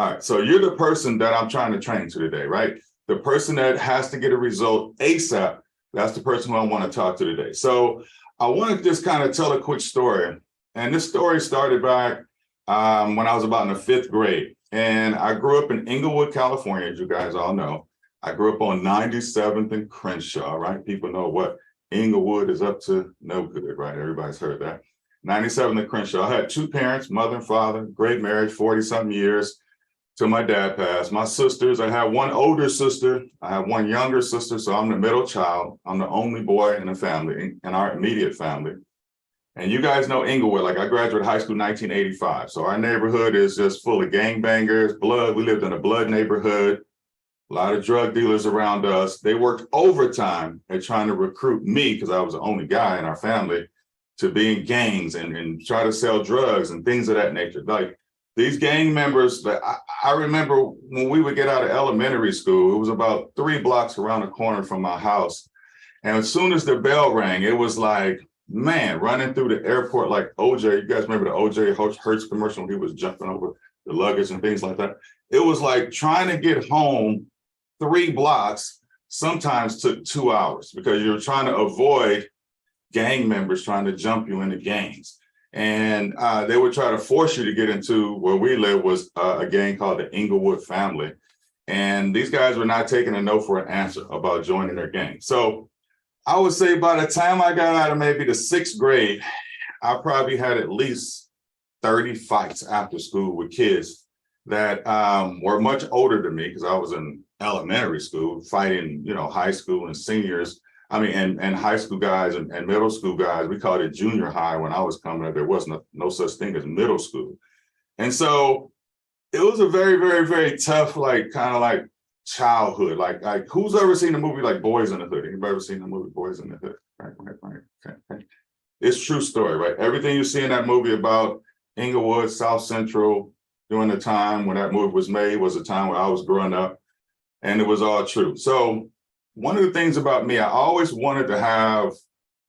All right, so you're the person that I'm trying to train to today, right? The person that has to get a result ASAP. That's the person who I want to talk to today. So I want to just kind of tell a quick story. And this story started back when I was about in the 5th grade. And I grew up in Inglewood, California, as you guys all know. I grew up on 97th and Crenshaw, right? People know what Inglewood is up to no good, right? Everybody's heard that. 97th and Crenshaw. I had 2 parents, mother and father, great marriage, 40-something years till my dad passed. My sisters, I have 1 older sister. I have 1 younger sister, so I'm the middle child. I'm the only boy in the family, in our immediate family. And you guys know Inglewood, like I graduated high school in 1985. So our neighborhood is just full of gangbangers, blood. We lived in a blood neighborhood, a lot of drug dealers around us. They worked overtime at trying to recruit me, because I was the only guy in our family, to be in gangs and try to sell drugs and things of that nature. Like these gang members, I remember when we would get out of elementary school, it was about 3 blocks around the corner from my house. And as soon as the bell rang, it was like, man, running through the airport like OJ. You guys remember the OJ Hertz commercial when he was jumping over the luggage and things like that? It was like trying to get home 3 blocks sometimes took 2 hours because you're trying to avoid gang members trying to jump you into gangs. And they would try to force you to get into where we live was a gang called the Inglewood family. And these guys were not taking a no for an answer about joining their gang. So I would say by the time I got out of maybe the 6th grade, I probably had at least 30 fights after school with kids that were much older than me, because I was in elementary school fighting, high school and seniors. And high school guys and middle school guys. We called it junior high when I was coming up. There was no such thing as middle school. And so it was a very, very, very tough, kind of childhood. Like who's ever seen a movie like Boys in the Hood? Anybody ever seen the movie Boys in the Hood? Right. Okay. It's true story, right? Everything you see in that movie about Inglewood, South Central, during the time when that movie was made was a time where I was growing up, and it was all true. So one of the things about me, I always wanted to have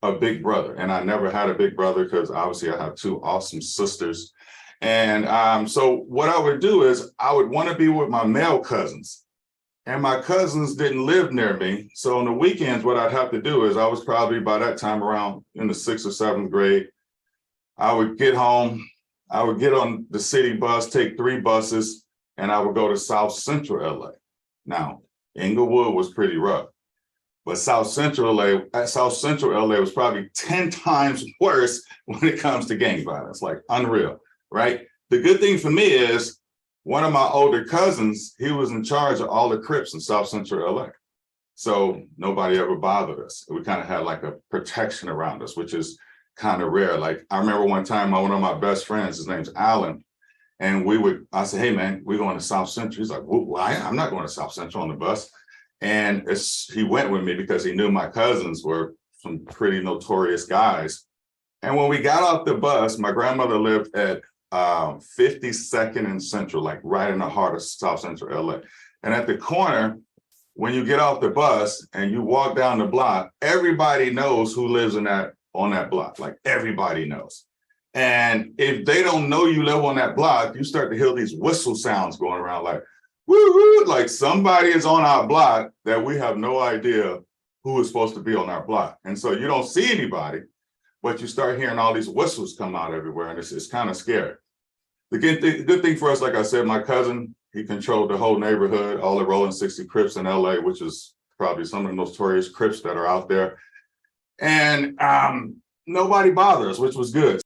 a big brother, and I never had a big brother because obviously I have 2 awesome sisters. And so what I would do is I would want to be with my male cousins, and my cousins didn't live near me. So on the weekends, what I'd have to do is I was probably by that time around in the 6th or 7th grade. I would get home, I would get on the city bus, take 3 buses, and I would go to South Central LA. Now, Inglewood was pretty rough. But South Central LA was probably 10 times worse when it comes to gang violence, like unreal, right? The good thing for me is one of my older cousins, he was in charge of all the Crips in South Central LA. So nobody ever bothered us. We kind of had like a protection around us, which is kind of rare. Like I remember one time, one of my best friends, his name's Alan, and I said, hey man, we're going to South Central. He's like, well, I'm not going to South Central on the bus. And he went with me because he knew my cousins were some pretty notorious guys. And when we got off the bus, my grandmother lived at 52nd and Central, like right in the heart of South Central LA. And at the corner, when you get off the bus and you walk down the block, everybody knows who lives on that block. Like everybody knows. And if they don't know you live on that block, you start to hear these whistle sounds going around like, woo-hoo, like somebody is on our block that we have no idea who is supposed to be on our block. And so you don't see anybody, but you start hearing all these whistles come out everywhere, and it's kind of scary. The good thing for us, like I said, my cousin, he controlled the whole neighborhood, all the Rolling 60 Crips in LA, which is probably some of the notorious Crips that are out there. And nobody bothered us, which was good.